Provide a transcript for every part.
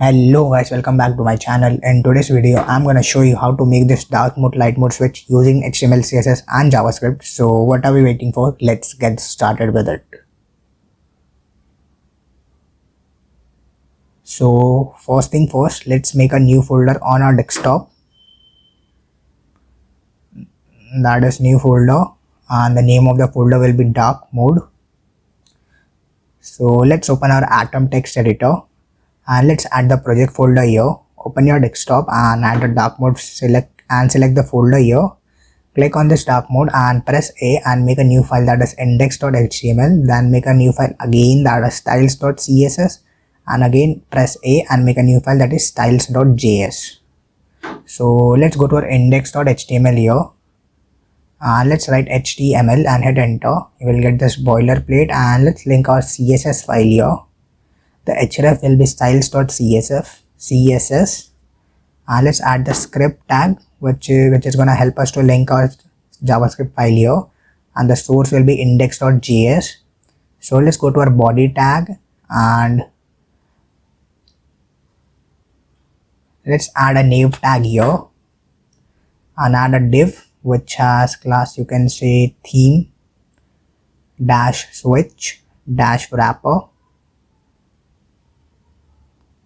Hello guys, welcome back to my channel. In today's video I'm gonna show you how to make this dark mode light mode switch using HTML, CSS and JavaScript. So what are we waiting for? Let's get started with it. So first thing first, let's make a new folder on our desktop. That is new folder, and the name of the folder will be dark mode. So let's open our Atom text editor and let's add the project folder here. Open your desktop and add the dark mode, select the folder here. Click on this dark mode and press A and make a new file, that is index.html. Then make a new file again, that is styles.css, and again press A and make a new file, that is styles.js. So let's go to our index.html here and let's write HTML and hit enter. You will get this boilerplate, and let's link our CSS file here. The href will be styles.css, and let's add the script tag which is gonna help us to link our JavaScript file here, and the source will be index.js. So let's go to our body tag and let's add a nav tag here and add a div which has class, you can say theme dash switch dash wrapper.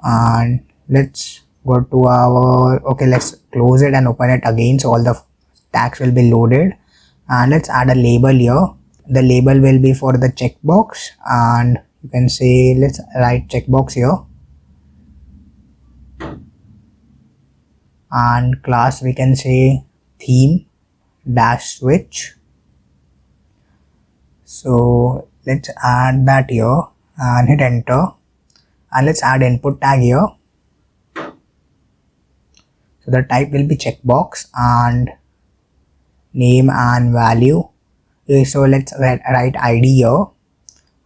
And let's go to our, let's close it and open it again, so all the tags will be loaded. And let's add a label here. The label will be for the checkbox, and you can say let's write checkbox here, and class we can say theme dash switch. So let's add that here and hit enter, and let's add input tag here. So the type will be checkbox and name and value. So let's write ID here.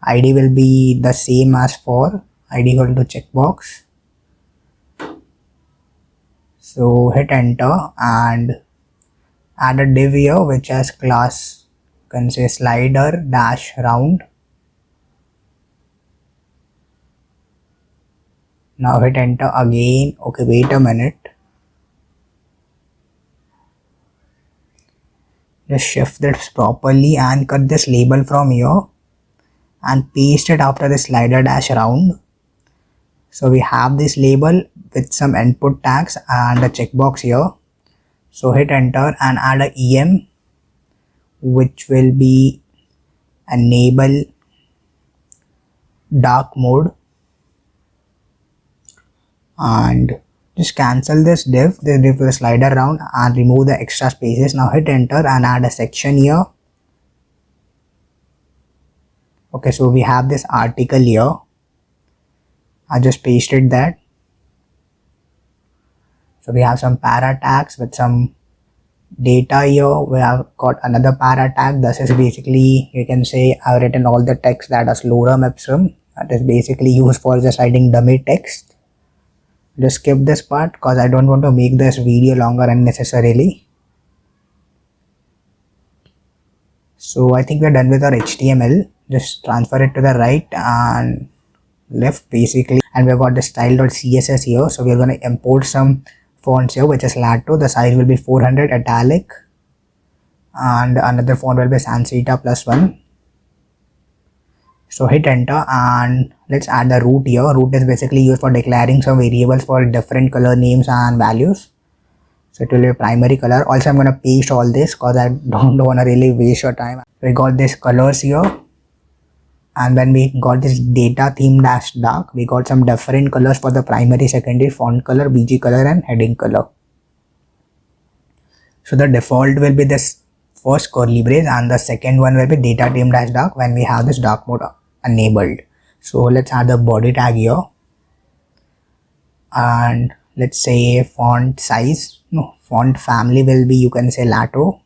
ID will be the same as for ID equal to checkbox. So hit enter and add a div here which has class, you can say slider dash round. Now hit enter again. Wait a minute. Just shift this properly and cut this label from here and paste it after the slider dash round. So we have this label with some input tags and a checkbox here. So hit enter and add a em which will be enable dark mode, and just cancel this div with the slider round and remove the extra spaces. Now hit enter and add a section here. So we have this article here. I just pasted that. So we have some para tags with some data here. We have got another para tag. This is basically, you can say I've written all the text that is lorem ipsum. That is basically used for just writing dummy text. Just skip this part because I don't want to make this video longer unnecessarily. So I think we're done with our HTML. Just transfer it to the right and left basically, and we've got the style.css here. So we're going to import some fonts here which is Lato. The size will be 400 italic, and another font will be sans serif +1. So hit enter and let's add the root here. Root is basically used for declaring some variables for different color names and values. So it will be a primary color. Also I'm going to paste all this because I don't want to really waste your time. We got this colors here, and when we got this data theme dash dark, we got some different colors for the primary, secondary, font color, BG color and heading color. So the default will be this first curly brace, and the second one will be data theme dash dark when we have this dark mode enabled. So let's add the body tag here, and let's say font size, font family will be, you can say Lato,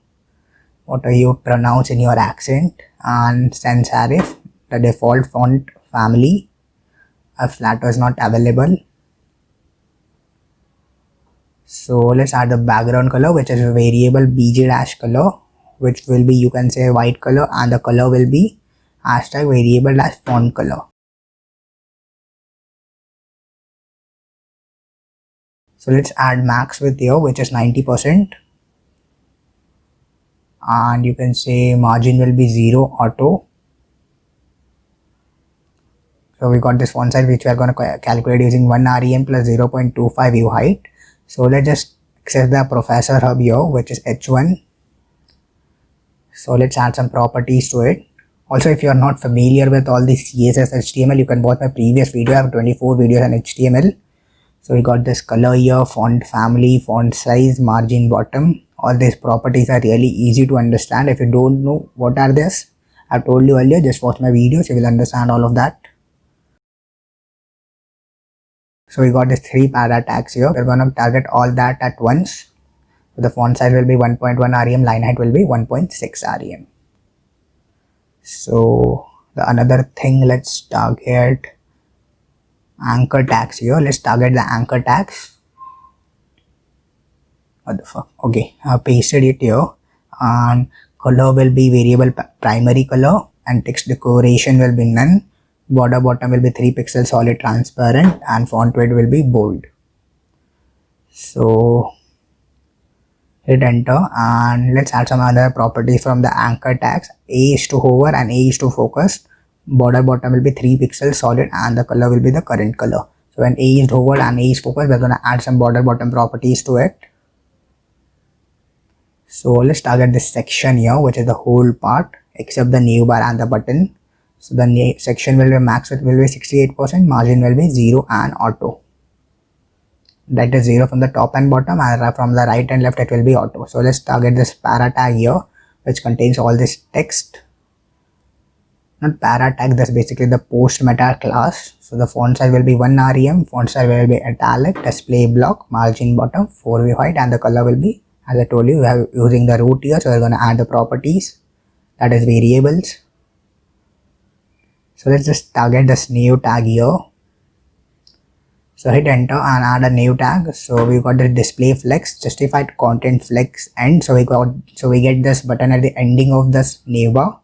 whatever you pronounce in your accent, and sans serif, the default font family if Lato is not available. So let's add the background color which is a variable bg dash color, which will be, you can say white color, and the color will be hashtag variable dash font color. So let's add max width here, which is 90%. And you can say margin will be 0 auto. So we got this font size which we are going to calculate using 1 rem plus 0.25 view height. So let's just access the Professor Hub here, which is h1. So let's add some properties to it. Also, if you are not familiar with all the CSS HTML, you can watch my previous video. I have 24 videos on HTML. So we got this color here, font family, font size, margin bottom. All these properties are really easy to understand. If you don't know what are this, I've told you earlier, just watch my videos, you will understand all of that. So we got these 3 para tags here. We're going to target all that at once. So the font size will be 1.1 rem, line height will be 1.6 rem. So the another thing, let's target anchor tags here. Let's target the anchor tags. What the fuck? Okay, I pasted it here. And color will be variable primary color, and text decoration will be none. Border bottom will be 3 pixels solid transparent, and font weight will be bold. So hit enter, and let's add some other properties from the anchor tags. A is to hover and A is to focus. Border bottom will be 3 pixels solid, and the color will be the current color. So when A is hovered and A is focused, we're going to add some border bottom properties to it. So let's target this section here, which is the whole part except the new bar and the button. So the section will be max width will be 68%, margin will be 0 and auto. That is 0 from the top and bottom, and from the right and left it will be auto. So let's target this para tag here, which contains all this text. Not para tag, that's basically the post meta class. So the font size will be 1 rem, font size will be italic, display block, margin bottom, 4 view height, and the color will be, as I told you, we are using the root here. So we're going to add the properties, that is variables. So let's just target this new tag here. So hit enter and add a new tag. So we got the display flex, justified content flex end. So we get this button at the ending of this new bar,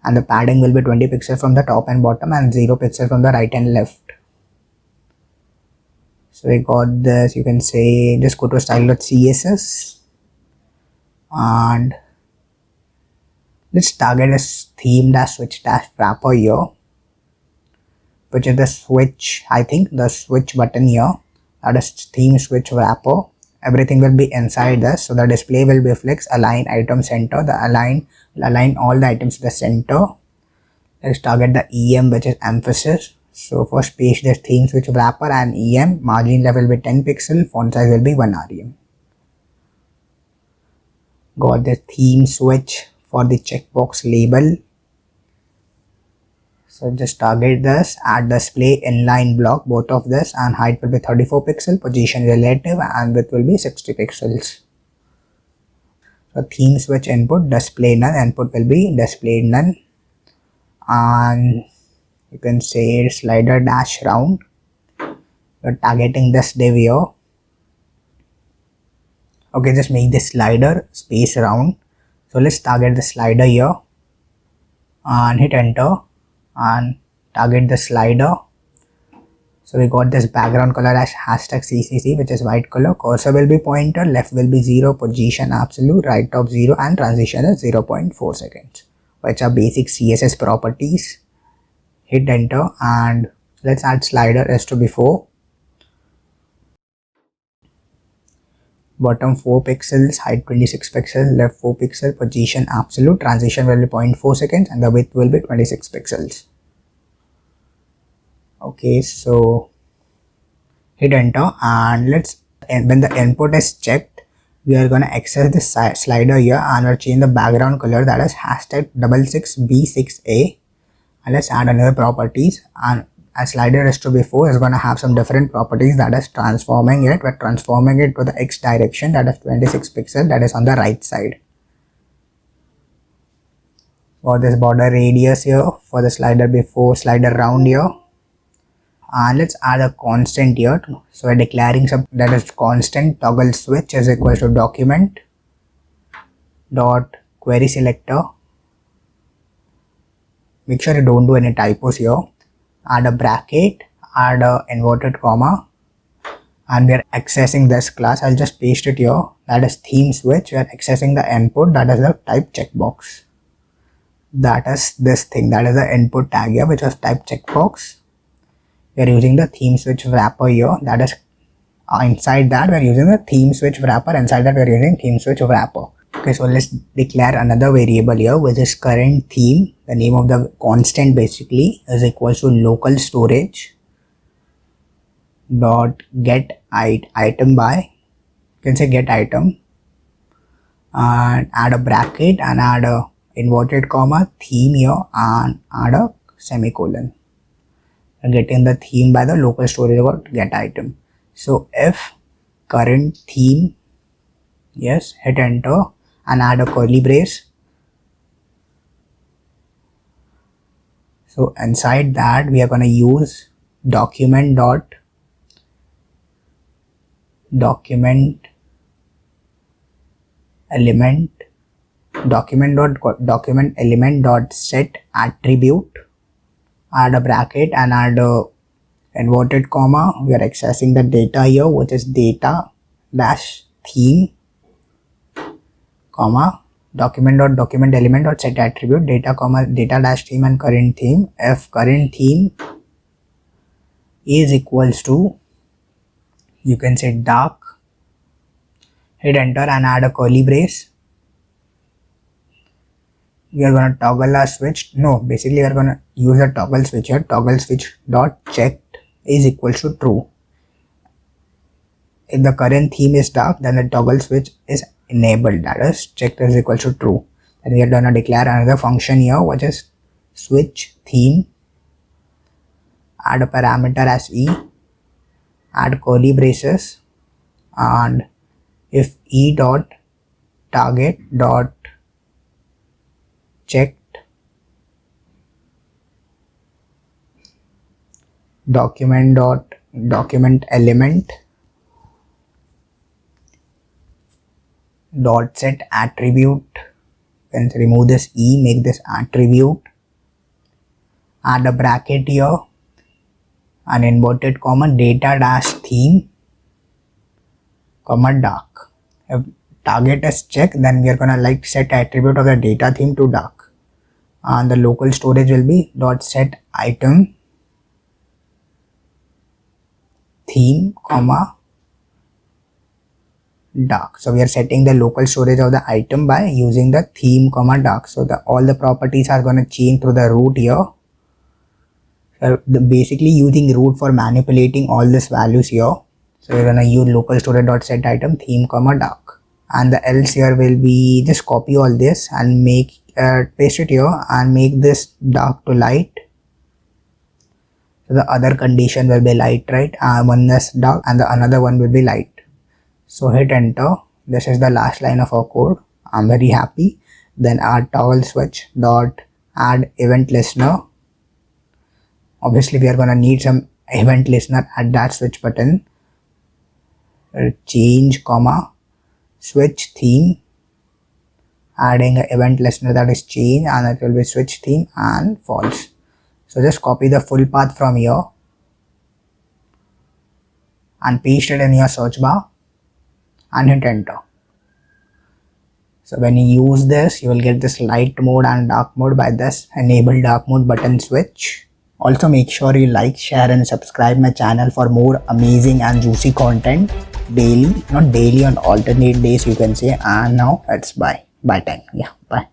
and the padding will be 20 pixels from the top and bottom and 0 pixels from the right and left. So we got this, you can say just go to style.css and let's target this theme dash switch dash wrapper here, which is the switch, I think the switch button here, that is theme switch wrapper. Everything will be inside this. So the display will be flex, align item center, the align all the items to the center. Let's target the EM, which is emphasis. So first paste this theme switch wrapper and EM, margin level will be 10 pixel, font size will be 1 rem. Got the theme switch for the checkbox label. So just target this, add display inline block, both of this, and height will be 34 pixel, position relative, and width will be 60 pixels. So theme switch input, display none, input will be display none, and you can say slider dash round. We're targeting this div here. Okay, just make this slider space round. So let's target the slider here and hit enter and target the slider. So we got this background color as hashtag CCC, which is white color. Cursor will be pointer, left will be 0, position absolute, right top 0, and transition is 0.4 seconds, which are basic CSS properties. Hit enter and let's add slider as to before. Bottom 4 pixels, height 26 pixels, left 4 pixels, position absolute, transition will be 0.4 seconds, and the width will be 26 pixels. Okay, so hit enter and when the input is checked, we are going to access this slider here and we'll change the background color, that is hashtag 66B6A, and let's add another properties. And as slider as to before is going to have some different properties, that is transforming it. We're transforming it to the X direction, that is 26 pixels, that is on the right side. For this border radius here, for the slider before, slider round here, and let's add a constant here. So we're declaring some, that is constant toggle switch is equal to document dot query selector. Make sure you don't do any typos here. Add a bracket, add a inverted comma, and we are accessing this class. I'll just paste it here. That is theme switch. We are accessing the input, that is the type checkbox. That is this thing, that is the input tag here, which was type checkbox. We are using the theme switch wrapper here. That is inside that we are using the theme switch wrapper. Inside that we are using theme switch wrapper. Okay, so let's declare another variable here, which is current theme. The name of the constant basically is equals to local storage dot get item by, you can say get item, and add a bracket and add a inverted comma theme here and add a semicolon. We're getting the theme by the local storage dot get item. So if current theme, yes, hit enter and add a curly brace. So inside that we are going to use document element dot set attribute, add a bracket and add a inverted comma. We are accessing the data here, which is data dash theme, comma document element dot set attribute data comma data dash theme and current theme. If current theme is equals to, you can say dark, hit enter and add a curly brace. We are going to toggle our switch. No, basically we are going to use a toggle switch here. Toggle switch dot checked is equals to true. If the current theme is dark, then the toggle switch is enabled, that is checked is equal to true. Then we are going to declare another function here, which is switch theme, add a parameter as e, add curly braces, and if e dot target dot checked document element dot set attribute, then remove this e, make this attribute, add a bracket here, an inverted comma data dash theme, comma dark. If target is checked, then we are gonna like set attribute of the data theme to dark, and the local storage will be dot set item theme, comma dark. So we are setting the local storage of the item by using the theme, comma dark. So all the properties are going to change through the root here. So basically using root for manipulating all these values here. So we're going to use local storage dot set item theme, comma dark, and the else here will be just copy all this and make paste it here and make this dark to light. So the other condition will be light, right? One is dark and the another one will be light. So hit enter. This is the last line of our code. I'm very happy. Then add toggle switch dot add event listener. Obviously we are gonna need some event listener at that switch button. Change, comma switch theme, adding an event listener that is change, and it will be switch theme and false. So just copy the full path from here and paste it in your search bar and hit enter. So when you use this, you will get this light mode and dark mode by this enable dark mode button switch. Also make sure you like, share and subscribe my channel for more amazing and juicy content daily, not daily, on alternate days you can say. And now it's bye time. Yeah, bye.